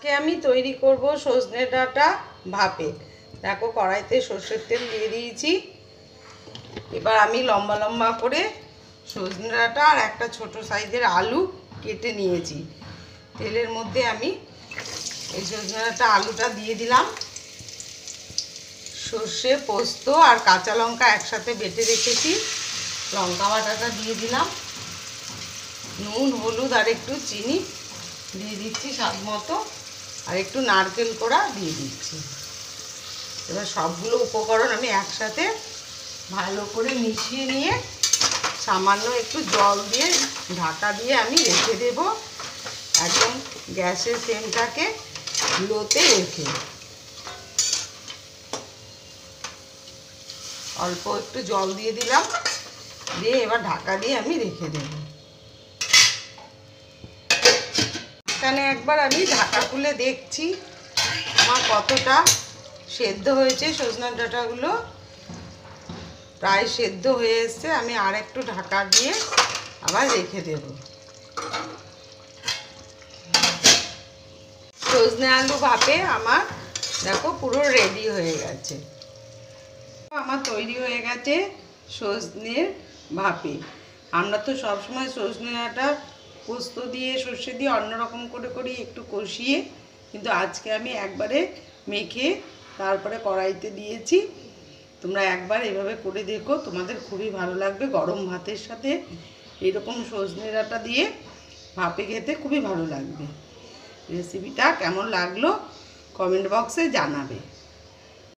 আজকে আমি তৈরি করব সজনে ডাঁটা ভাপে। দেখো কড়াইতে সর্ষের তেল দিয়ে দিয়েছি। এবার আমি লম্বা লম্বা করে সজনে ডাঁটা আর একটা ছোট সাইজের আলু কেটে নিয়েছি। তেলের মধ্যে আমি এই সজনে ডাঁটা আলুটা দিয়ে দিলাম। সর্ষে, পোস্ত আর কাঁচা লঙ্কা একসাথে বেটে রেখেছি, লঙ্কা বাটাটা দিয়ে দিলাম। নুন, হলুদ আর একটু চিনি দিয়ে দিচ্ছি স্বাদ মতো, আর একটু নারকেল কোড়া দিয়ে দিচ্ছি। এবার সবগুলো উপকরণ আমি একসাথে ভালো করে মিশিয়ে নিয়ে সামান্য একটু জল দিয়ে ঢাকা দিয়ে আমি রেখে দেব। একদম গ্যাসের ফ্লেমটাকে লোতে রেখে অল্প একটু জল দিয়ে দিলাম, দিয়ে এবার ঢাকা দিয়ে আমি রেখে দেব। এখানে একবার আমি ঢাকা খুলে দেখছি আমার কতটা সেদ্ধ হয়েছে। সজনে ডাঁটাগুলো প্রায় সেদ্ধ হয়ে এসছে। আমি আর একটু ঢাকা দিয়ে আবার রেখে দেব। সজনে আলু ভাপে আমার দেখো পুরো রেডি হয়ে গেছে। আমার তৈরি হয়ে গেছে সজনের ভাপে। আমরা তো সবসময় সজনে ডাঁটা পোস্ত দিয়ে সর্ষে দিয়ে অন্যরকম করে করি, একটু কষিয়ে, কিন্তু আজকে আমি একবারে মেখে তারপরে কড়াইতে দিয়েছি। তোমরা একবার এভাবে করে দেখো, তোমাদের খুবই ভালো লাগবে। গরম ভাতের সাথে এরকম সজনে ডাঁটা দিয়ে ভাপে খেতে খুবই ভালো লাগবে। রেসিপিটা কেমন লাগলো কমেন্ট বক্সে জানাবে।